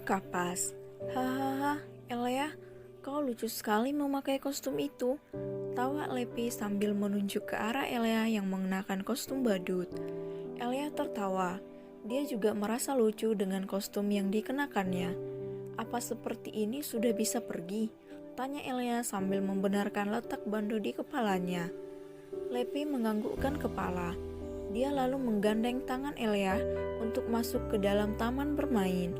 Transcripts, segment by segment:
kapas. Hahaha, Elia, kau lucu sekali memakai kostum itu. Tawa Lepi sambil menunjuk ke arah Elia yang mengenakan kostum badut. Elia tertawa. Dia juga merasa lucu dengan kostum yang dikenakannya. Apa seperti ini sudah bisa pergi? Tanya Elia sambil membenarkan letak bando di kepalanya. Lepi menganggukkan kepala. Dia lalu menggandeng tangan Elia untuk masuk ke dalam taman bermain.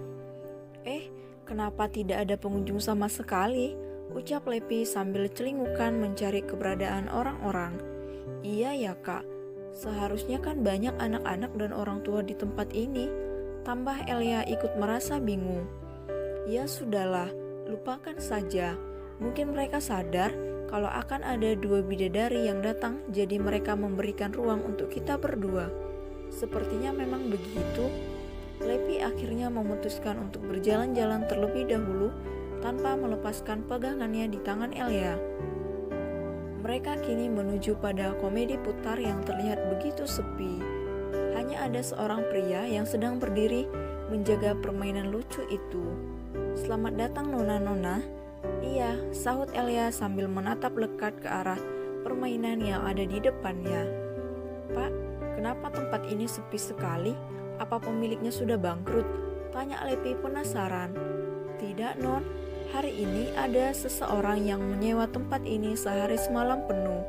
Kenapa tidak ada pengunjung sama sekali? Ucap Lepi sambil celingukan mencari keberadaan orang-orang. Iya ya kak, seharusnya kan banyak anak-anak dan orang tua di tempat ini. Tambah Elia ikut merasa bingung. Ya sudahlah, lupakan saja. Mungkin mereka sadar kalau akan ada 2 bidadari yang datang, jadi mereka memberikan ruang untuk kita berdua. Sepertinya memang begitu. Lepi akhirnya memutuskan untuk berjalan-jalan terlebih dahulu tanpa melepaskan pegangannya di tangan Elia. Mereka kini menuju pada komedi putar yang terlihat begitu sepi. Hanya ada seorang pria yang sedang berdiri menjaga permainan lucu itu. Selamat datang nona-nona. Iya, sahut Elia sambil menatap lekat ke arah permainan yang ada di depannya. Pak, kenapa tempat ini sepi sekali? Apa pemiliknya sudah bangkrut? Tanya Lepi penasaran. Tidak non, hari ini ada seseorang yang menyewa tempat ini sehari semalam penuh.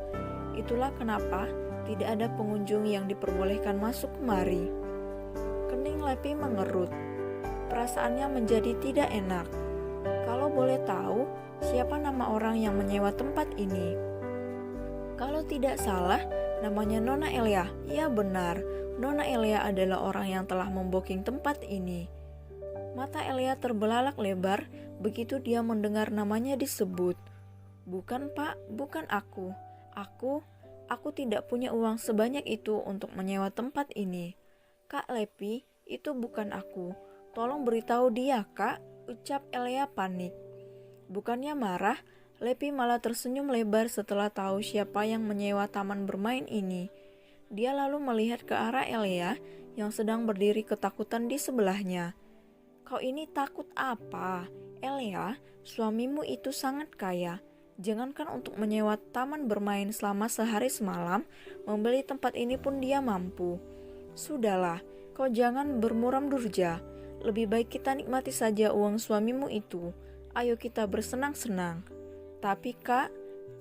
Itulah kenapa tidak ada pengunjung yang diperbolehkan masuk kemari. Kening Lepi mengerut. Perasaannya menjadi tidak enak. Kalau boleh tahu, siapa nama orang yang menyewa tempat ini? Kalau tidak salah, namanya Nona Elia. Ya benar, Nona Elia adalah orang yang telah membooking tempat ini. Mata Elia terbelalak lebar begitu dia mendengar namanya disebut. Bukan pak, bukan aku. Aku tidak punya uang sebanyak itu untuk menyewa tempat ini. Kak Lepi, itu bukan aku. Tolong beritahu dia kak, ucap Elia panik. Bukannya marah, Lepi malah tersenyum lebar setelah tahu siapa yang menyewa taman bermain ini. Dia lalu melihat ke arah Elia yang sedang berdiri ketakutan di sebelahnya. Kau ini takut apa? Elia, suamimu itu sangat kaya. Jangankan untuk menyewa taman bermain selama sehari semalam, membeli tempat ini pun dia mampu. Sudahlah, kau jangan bermuram durja. Lebih baik kita nikmati saja uang suamimu itu. Ayo kita bersenang-senang. Tapi kak,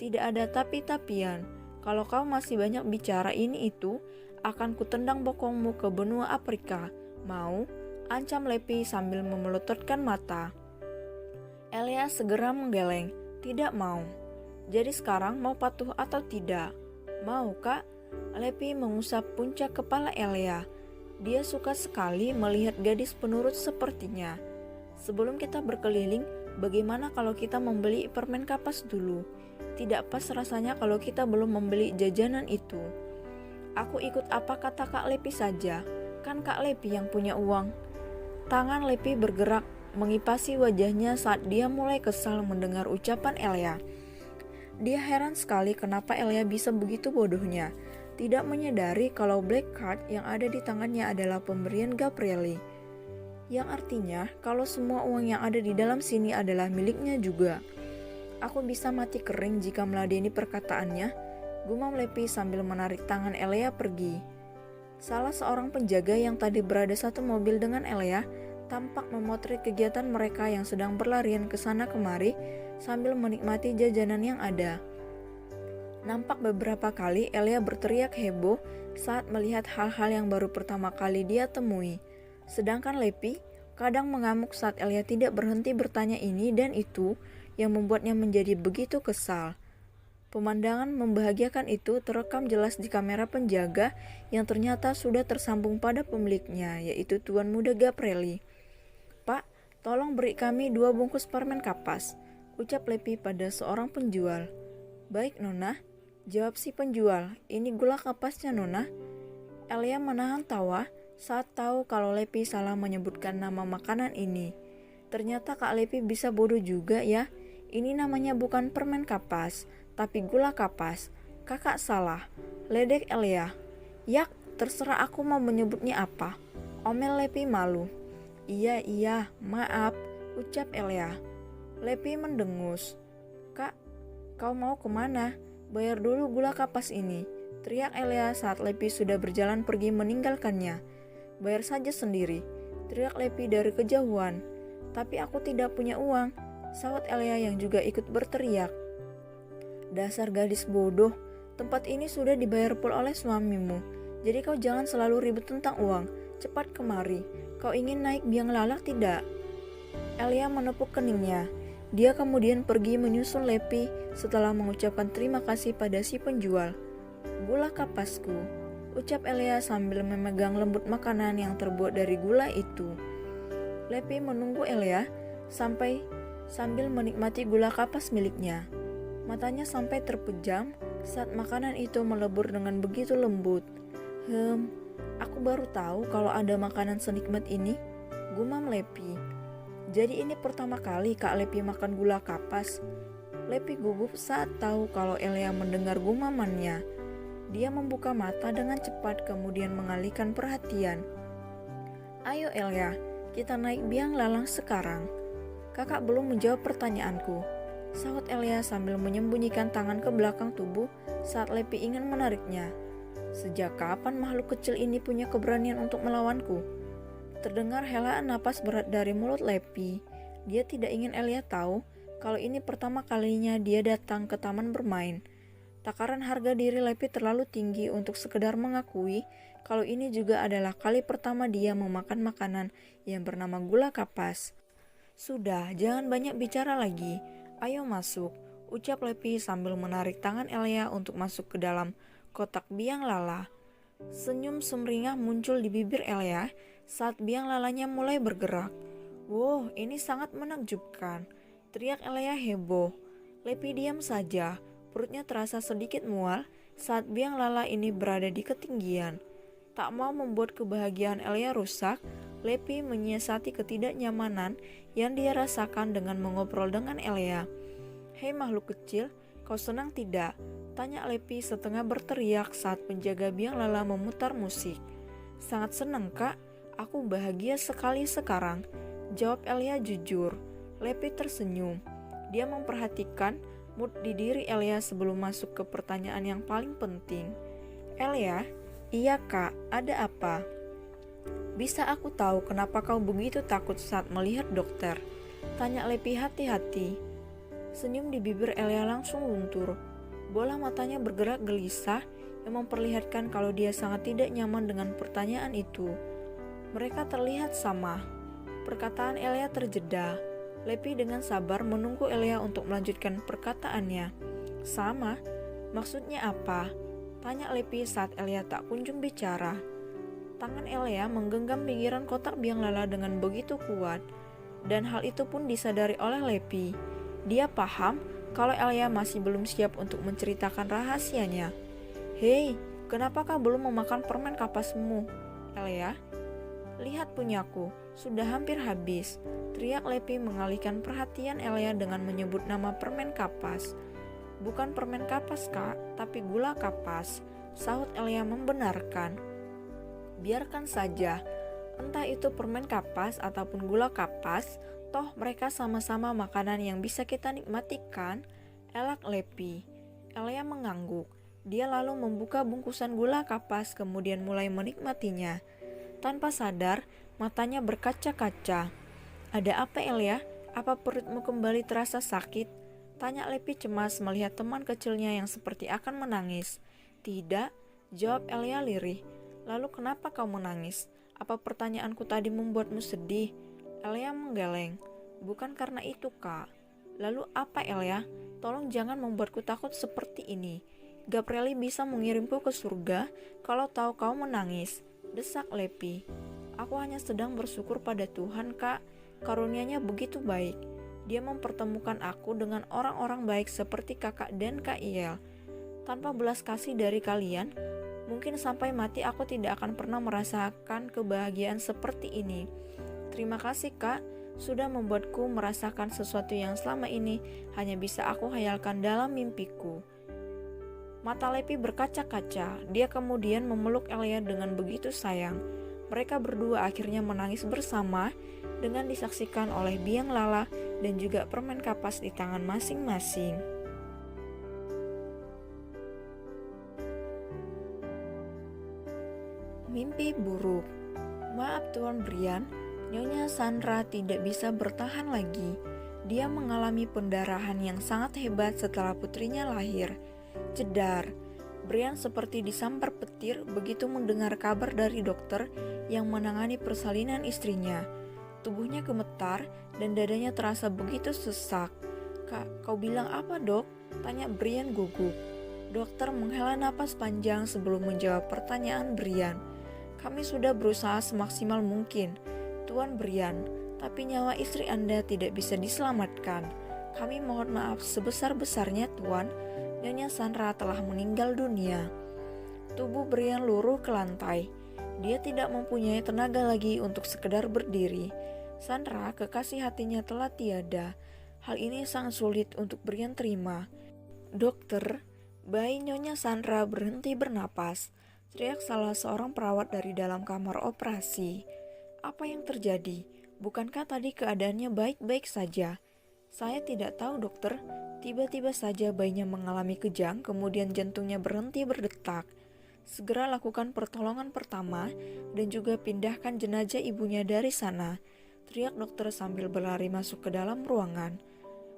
tidak ada tapi-tapian. Kalau kau masih banyak bicara ini itu, akan kutendang bokongmu ke benua Afrika. Mau? Ancam Lepi sambil memelototkan mata. Elia segera menggeleng. Tidak mau. Jadi sekarang mau patuh atau tidak? Mau kak? Lepi mengusap puncak kepala Elia. Dia suka sekali melihat gadis penurut sepertinya. Sebelum kita berkeliling, bagaimana kalau kita membeli permen kapas dulu? Tidak pas rasanya kalau kita belum membeli jajanan itu. Aku ikut apa kata Kak Lepi saja. Kan Kak Lepi yang punya uang. Tangan Lepi bergerak mengipasi wajahnya saat dia mulai kesal mendengar ucapan Elia. Dia heran sekali kenapa Elia bisa begitu bodohnya. Tidak menyadari kalau black card yang ada di tangannya adalah pemberian Gabrieli. Yang artinya kalau semua uang yang ada di dalam sini adalah miliknya juga. Aku bisa mati kering jika meladeni perkataannya, gumam Lepi sambil menarik tangan Elia pergi. Salah seorang penjaga yang tadi berada satu mobil dengan Elia tampak memotret kegiatan mereka yang sedang berlarian ke sana kemari sambil menikmati jajanan yang ada. Nampak beberapa kali Elia berteriak heboh saat melihat hal-hal yang baru pertama kali dia temui. Sedangkan Lepi kadang mengamuk saat Elia tidak berhenti bertanya ini dan itu yang membuatnya menjadi begitu kesal. Pemandangan membahagiakan itu terekam jelas di kamera penjaga yang ternyata sudah tersambung pada pemiliknya, yaitu Tuan Muda Gabrieli. Pak, tolong beri kami 2 bungkus permen kapas, ucap Lepi pada seorang penjual. Baik nona, jawab si penjual, ini gula kapasnya nona. Elia menahan tawa saat tahu kalau Lepi salah menyebutkan nama makanan ini. Ternyata Kak Lepi bisa bodoh juga ya. Ini namanya bukan permen kapas, tapi gula kapas. Kakak salah. Ledek Elia. Yak, terserah aku mau menyebutnya apa. Omel Lepi malu. Iya, maaf, ucap Elia. Lepi mendengus. Kak, kau mau kemana? Bayar dulu gula kapas ini, teriak Elia saat Lepi sudah berjalan pergi meninggalkannya. Bayar saja sendiri, teriak Lepi dari kejauhan. Tapi aku tidak punya uang, sahut Elia yang juga ikut berteriak. Dasar gadis bodoh, tempat ini sudah dibayar full oleh suamimu. Jadi kau jangan selalu ribut tentang uang. Cepat kemari, kau ingin naik biang lala tidak? Elia menepuk keningnya. Dia kemudian pergi menyusul Lepi setelah mengucapkan terima kasih pada si penjual. Gula kapasku, ucap Elia sambil memegang lembut makanan yang terbuat dari gula itu. Lepi menunggu Elia sambil menikmati gula kapas miliknya. Matanya sampai terpejam saat makanan itu melebur dengan begitu lembut. Aku baru tahu kalau ada makanan senikmat ini, gumam Lepi. Jadi ini pertama kali Kak Lepi makan gula kapas. Lepi gugup saat tahu kalau Elia mendengar gumamannya. Dia membuka mata dengan cepat kemudian mengalihkan perhatian. Ayo Elia, kita naik biang lalang sekarang. Kakak belum menjawab pertanyaanku, sahut Elia sambil menyembunyikan tangan ke belakang tubuh saat Lepi ingin menariknya. Sejak kapan makhluk kecil ini punya keberanian untuk melawanku? Terdengar helaan napas berat dari mulut Lepi. Dia tidak ingin Elia tahu kalau ini pertama kalinya dia datang ke taman bermain. Takaran harga diri Lepi terlalu tinggi untuk sekedar mengakui kalau ini juga adalah kali pertama dia memakan makanan yang bernama gula kapas. Sudah, jangan banyak bicara lagi. Ayo masuk, ucap Lepi sambil menarik tangan Elia untuk masuk ke dalam kotak biang lala. Senyum sumringah muncul di bibir Elia saat biang lalanya mulai bergerak. Wow, ini sangat menakjubkan, teriak Elia heboh. Lepi diam saja, perutnya terasa sedikit mual saat biang lala ini berada di ketinggian. Tak mau membuat kebahagiaan Elia rusak, Lepi menyiasati ketidaknyamanan yang dia rasakan dengan mengobrol dengan Elia. Hei makhluk kecil, kau senang tidak? Tanya Lepi setengah berteriak saat penjaga biang lala memutar musik. Sangat senang kak, aku bahagia sekali sekarang, jawab Elia jujur. Lepi tersenyum. Dia memperhatikan mood di diri Elia sebelum masuk ke pertanyaan yang paling penting. Elia, iya kak, ada apa? Bisa aku tahu kenapa kau begitu takut saat melihat dokter? Tanya Lepi hati-hati. Senyum di bibir Elia langsung luntur. Bola matanya bergerak gelisah yang memperlihatkan kalau dia sangat tidak nyaman dengan pertanyaan itu. Mereka terlihat sama. Perkataan Elia terjeda. Lepi dengan sabar menunggu Elia untuk melanjutkan perkataannya. Sama? Maksudnya apa? Tanya Lepi saat Elia tak kunjung bicara. Tangan Elia menggenggam pinggiran kotak biang lala dengan begitu kuat. Dan hal itu pun disadari oleh Lepi. Dia paham kalau Elia masih belum siap untuk menceritakan rahasianya. Hei, kenapa kau belum memakan permen kapasmu, Elia? Lihat punyaku, sudah hampir habis, teriak Lepi mengalihkan perhatian Elia dengan menyebut nama permen kapas. Bukan permen kapas kak, tapi gula kapas, sahut Elia membenarkan. Biarkan saja, entah itu permen kapas ataupun gula kapas, toh mereka sama-sama makanan yang bisa kita nikmati kan? Elak Lepi. Elia mengangguk. Dia lalu membuka bungkusan gula kapas kemudian mulai menikmatinya. Tanpa sadar, matanya berkaca-kaca. Ada apa Elia? Apa perutmu kembali terasa sakit? Tanya Lepi cemas melihat teman kecilnya yang seperti akan menangis. Tidak, jawab Elia lirih. Lalu kenapa kau menangis? Apa pertanyaanku tadi membuatmu sedih? Elia menggeleng. Bukan karena itu kak. Lalu apa Elia? Tolong jangan membuatku takut seperti ini. Gabrieli bisa mengirimku ke surga kalau tahu kau menangis, desak Lepi. Aku hanya sedang bersyukur pada Tuhan kak, karunia-Nya begitu baik. Dia mempertemukan aku dengan orang-orang baik seperti kakak dan Kak Iel. Tanpa belas kasih dari kalian, mungkin sampai mati aku tidak akan pernah merasakan kebahagiaan seperti ini. Terima kasih kak, sudah membuatku merasakan sesuatu yang selama ini hanya bisa aku hayalkan dalam mimpiku. Mata Lepi berkaca-kaca, dia kemudian memeluk Elia dengan begitu sayang. Mereka berdua akhirnya menangis bersama dengan disaksikan oleh biang lala dan juga permen kapas di tangan masing-masing. Mimpi buruk. Maaf Tuan Brian, Nyonya Sandra tidak bisa bertahan lagi. Dia mengalami pendarahan yang sangat hebat setelah putrinya lahir. Jedar. Brian seperti disambar petir begitu mendengar kabar dari dokter yang menangani persalinan istrinya. Tubuhnya gemetar dan dadanya terasa begitu sesak. "Kak, kau bilang apa, Dok?" tanya Brian gugup. Dokter menghela napas panjang sebelum menjawab pertanyaan Brian. "Kami sudah berusaha semaksimal mungkin, Tuan Brian, tapi nyawa istri Anda tidak bisa diselamatkan. Kami mohon maaf sebesar-besarnya, Tuan. Nyonya Sandra telah meninggal dunia." Tubuh Brian luruh ke lantai. Dia tidak mempunyai tenaga lagi untuk sekedar berdiri. Sandra, kekasih hatinya, telah tiada. Hal ini sangat sulit untuk Brian terima. "Dokter, bayi Nyonya Sandra berhenti bernapas," teriak salah seorang perawat dari dalam kamar operasi. "Apa yang terjadi? Bukankah tadi keadaannya baik-baik saja?" "Saya tidak tahu, dokter. Tiba-tiba saja bayinya mengalami kejang, kemudian jantungnya berhenti berdetak. Segera lakukan pertolongan pertama dan juga pindahkan jenazah ibunya dari sana," teriak dokter sambil berlari masuk ke dalam ruangan.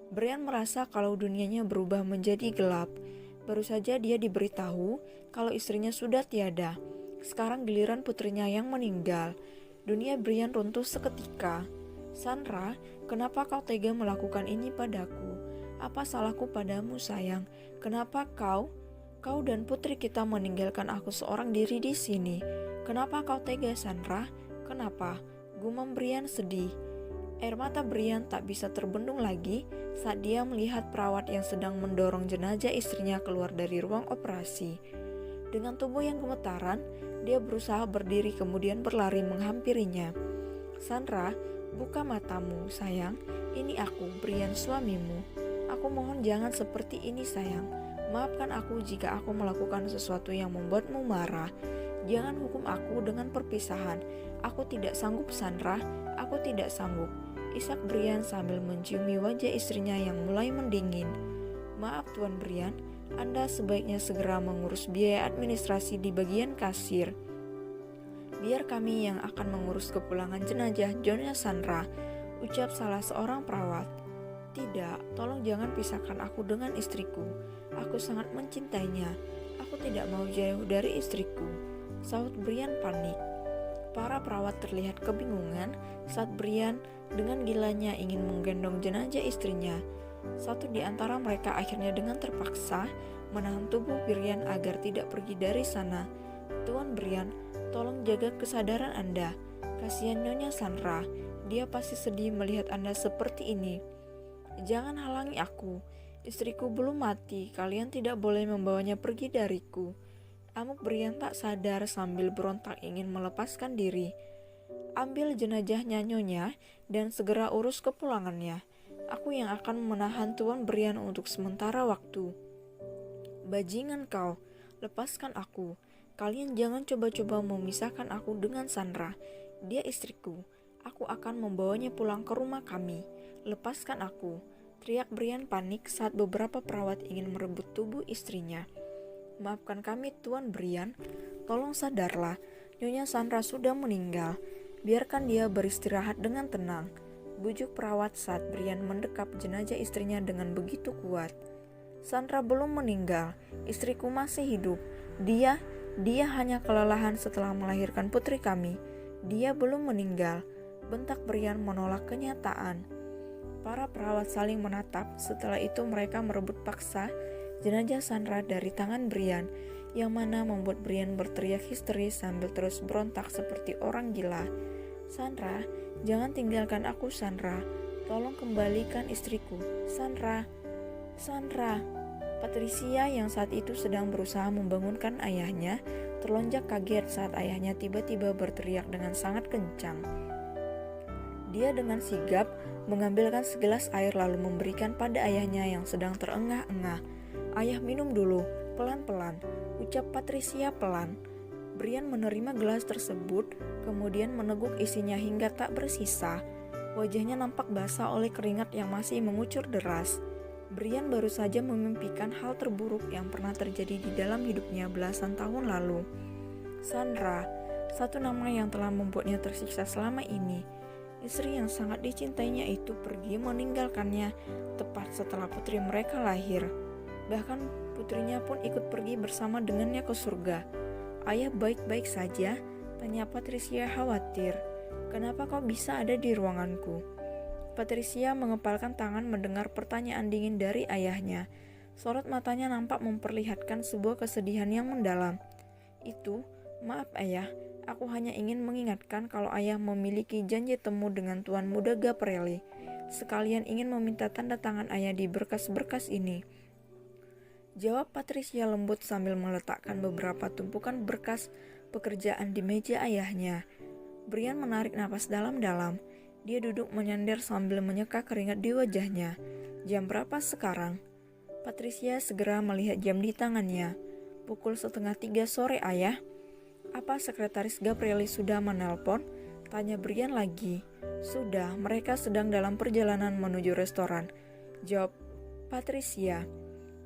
Brian merasa kalau dunianya berubah menjadi gelap. Baru saja dia diberitahu kalau istrinya sudah tiada. Sekarang giliran putrinya yang meninggal. Dunia Brian runtuh seketika. "Sandra, kenapa kau tega melakukan ini padaku? Apa salahku padamu, sayang? Kenapa kau dan putri kita meninggalkan aku seorang diri di sini? Kenapa kau tega, Sandra? Kenapa?" gumam Brian sedih. Air mata Brian tak bisa terbendung lagi saat dia melihat perawat yang sedang mendorong jenazah istrinya keluar dari ruang operasi. Dengan tubuh yang gemetaran, dia berusaha berdiri kemudian berlari menghampirinya. "Sandra, buka matamu, sayang. Ini aku, Brian, suamimu. Aku mohon jangan seperti ini, sayang. Maafkan aku jika aku melakukan sesuatu yang membuatmu marah. Jangan hukum aku dengan perpisahan. Aku tidak sanggup, Sandra. Aku tidak sanggup," isak Brian sambil menciumi wajah istrinya yang mulai mendingin. "Maaf Tuan Brian, Anda sebaiknya segera mengurus biaya administrasi di bagian kasir. Biar kami yang akan mengurus kepulangan jenazah Nyonya Sandra," ucap salah seorang perawat. "Tidak, tolong jangan pisahkan aku dengan istriku. Aku sangat mencintainya. Aku tidak mau jauh dari istriku," sahut Brian panik. Para perawat terlihat kebingungan saat Brian dengan gilanya ingin menggendong jenazah istrinya. Satu di antara mereka akhirnya dengan terpaksa menahan tubuh Brian agar tidak pergi dari sana. "Tuan Brian, tolong jaga kesadaran Anda. Kasihan Nyonya Sandra. Dia pasti sedih melihat Anda seperti ini. Jangan halangi aku. Istriku belum mati. Kalian tidak boleh membawanya pergi dariku," amuk Brian tak sadar sambil berontak ingin melepaskan diri. "Ambil jenazahnya Nyonya dan segera urus kepulangannya. Aku yang akan menahan Tuan Brian untuk sementara waktu." "Bajingan kau, lepaskan aku. Kalian jangan coba-coba memisahkan aku dengan Sandra. Dia istriku. Aku akan membawanya pulang ke rumah kami. Lepaskan aku," teriak Brian panik saat beberapa perawat ingin merebut tubuh istrinya. "Maafkan kami Tuan Brian, tolong sadarlah. Nyonya Sandra sudah meninggal. Biarkan dia beristirahat dengan tenang," bujuk perawat saat Brian mendekap jenazah istrinya dengan begitu kuat. "Sandra belum meninggal. Istriku masih hidup. Dia hanya kelelahan setelah melahirkan putri kami. Dia belum meninggal," bentak Brian menolak kenyataan. Para perawat saling menatap. Setelah itu mereka merebut paksa jenazah Sandra dari tangan Brian, yang mana membuat Brian berteriak histeris sambil terus berontak seperti orang gila. "Sandra, jangan tinggalkan aku, Sandra. Tolong kembalikan istriku. Sandra, Sandra." Patricia yang saat itu sedang berusaha membangunkan ayahnya, terlonjak kaget saat ayahnya tiba-tiba berteriak dengan sangat kencang. Dia dengan sigap mengambilkan segelas air lalu memberikan pada ayahnya yang sedang terengah-engah. "Ayah minum dulu, pelan-pelan," ucap Patricia pelan. Brian menerima gelas tersebut, kemudian meneguk isinya hingga tak bersisa. Wajahnya nampak basah oleh keringat yang masih mengucur deras. Brian baru saja memimpikan hal terburuk yang pernah terjadi di dalam hidupnya belasan tahun lalu. Sandra, satu nama yang telah membuatnya tersiksa selama ini. Istri yang sangat dicintainya itu pergi meninggalkannya tepat setelah putri mereka lahir. Bahkan putrinya pun ikut pergi bersama dengannya ke surga. Ayah baik-baik saja? Tanya Patricia khawatir. Kenapa kau bisa ada di ruanganku? Patricia mengepalkan tangan mendengar pertanyaan dingin dari ayahnya. Sorot matanya nampak memperlihatkan sebuah kesedihan yang mendalam. Maaf ayah, aku hanya ingin mengingatkan kalau ayah memiliki janji temu dengan Tuan Muda Gaprelli. Sekalian ingin meminta tanda tangan ayah di berkas-berkas ini. Jawab Patricia lembut sambil meletakkan beberapa tumpukan berkas pekerjaan di meja ayahnya. Brian menarik napas dalam-dalam. Dia duduk menyender sambil menyeka keringat di wajahnya. Jam berapa sekarang? Patricia segera melihat jam di tangannya. Pukul 2:30 sore ayah. Apa sekretaris Gaprelli sudah menelpon? Tanya Brian lagi. Sudah, mereka sedang dalam perjalanan menuju restoran. Jawab Patricia.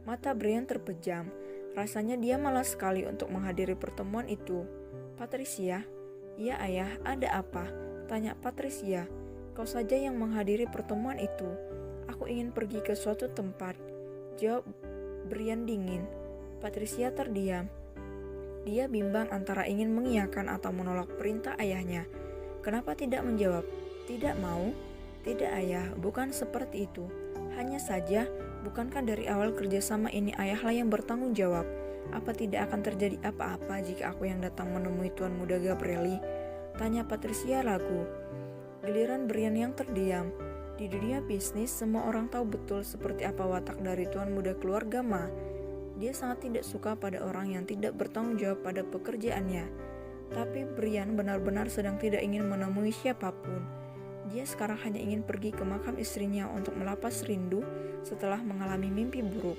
Mata Brian terpejam. Rasanya dia malas sekali untuk menghadiri pertemuan itu. Patricia? Ya ayah, ada apa? Tanya Patricia. Kau saja yang menghadiri pertemuan itu. Aku ingin pergi ke suatu tempat. Jawab Brian dingin. Patricia terdiam. Dia bimbang antara ingin mengiyakan atau menolak perintah ayahnya. Kenapa tidak menjawab? Tidak mau? Tidak ayah, bukan seperti itu. Hanya saja, bukankah dari awal kerjasama ini ayahlah yang bertanggung jawab? Apa tidak akan terjadi apa-apa jika aku yang datang menemui Tuan Muda Gaprelli? Tanya Patricia ragu. Giliran Brian yang terdiam. Di dunia bisnis, semua orang tahu betul seperti apa watak dari Tuan Muda keluarga Ma. Dia sangat tidak suka pada orang yang tidak bertanggung jawab pada pekerjaannya. Tapi Brian benar-benar sedang tidak ingin menemui siapapun. Dia sekarang hanya ingin pergi ke makam istrinya untuk melepas rindu setelah mengalami mimpi buruk.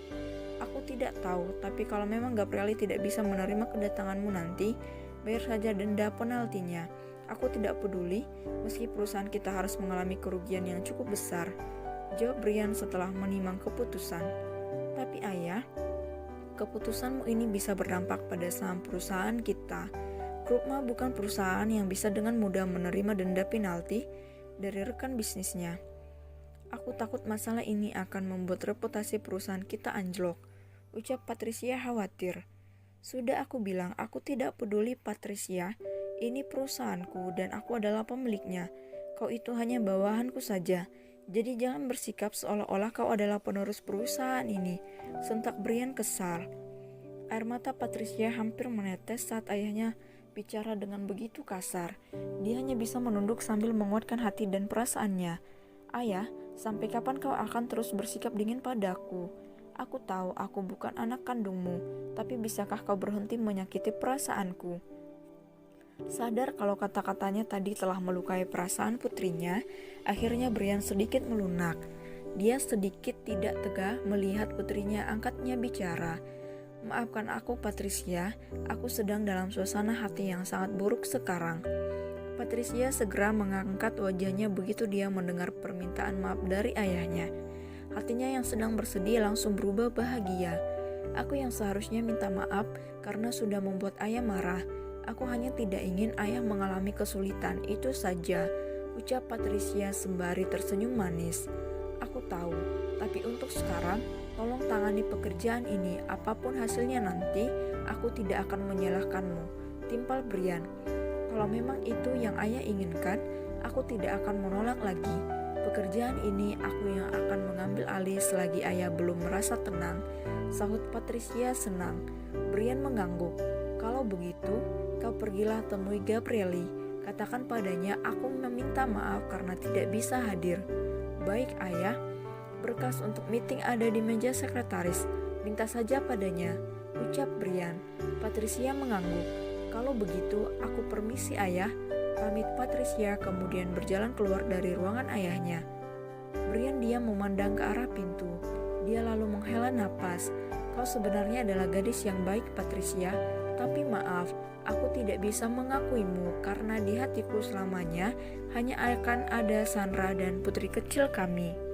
Aku tidak tahu, tapi kalau memang Gaprelli tidak bisa menerima kedatanganmu nanti, bayar saja denda penaltinya. Aku tidak peduli, meski perusahaan kita harus mengalami kerugian yang cukup besar. Jawab Brian setelah menimang keputusan. Tapi ayah, keputusanmu ini bisa berdampak pada saham perusahaan kita. Krupma bukan perusahaan yang bisa dengan mudah menerima denda penalti dari rekan bisnisnya. Aku takut masalah ini akan membuat reputasi perusahaan kita anjlok. Ucap Patricia khawatir. Sudah aku bilang aku tidak peduli Patricia. Ini perusahaanku dan aku adalah pemiliknya. Kau itu hanya bawahanku saja. Jadi jangan bersikap seolah-olah kau adalah penerus perusahaan ini. Sentak Brian kesal. Air mata Patricia hampir menetes saat ayahnya bicara dengan begitu kasar. Dia hanya bisa menunduk sambil menguatkan hati dan perasaannya. Ayah, sampai kapan kau akan terus bersikap dingin padaku? Aku tahu aku bukan anak kandungmu, tapi bisakah kau berhenti menyakiti perasaanku? Sadar kalau kata-katanya tadi telah melukai perasaan putrinya, akhirnya Brian sedikit melunak. Dia sedikit tidak tega melihat putrinya angkatnya bicara. Maafkan aku Patricia, aku sedang dalam suasana hati yang sangat buruk sekarang. Patricia segera mengangkat wajahnya begitu dia mendengar permintaan maaf dari ayahnya. Hatinya yang sedang bersedih langsung berubah bahagia. Aku yang seharusnya minta maaf karena sudah membuat ayah marah. Aku hanya tidak ingin ayah mengalami kesulitan, itu saja, ucap Patricia sembari tersenyum manis. Aku tahu, tapi untuk sekarang, tolong tangani pekerjaan ini, apapun hasilnya nanti, aku tidak akan menyalahkanmu. Timpal Brian. Kalau memang itu yang ayah inginkan, aku tidak akan menolak lagi. Pekerjaan ini aku yang akan mengambil alih selagi ayah belum merasa tenang. Sahut Patricia senang. Brian mengangguk. Kalau begitu, kau pergilah temui Gaprelli. Katakan padanya aku meminta maaf karena tidak bisa hadir. Baik ayah. Berkas untuk meeting ada di meja sekretaris. Minta saja padanya. Ucap Brian. Patricia mengangguk. Kalau begitu, aku permisi ayah. Pamit Patricia kemudian berjalan keluar dari ruangan ayahnya. Brian diam memandang ke arah pintu. Dia lalu menghela napas. Kau sebenarnya adalah gadis yang baik Patricia, tapi maaf, Aku tidak bisa mengakuimu karena di hatiku selamanya hanya akan ada Sandra dan putri kecil kami.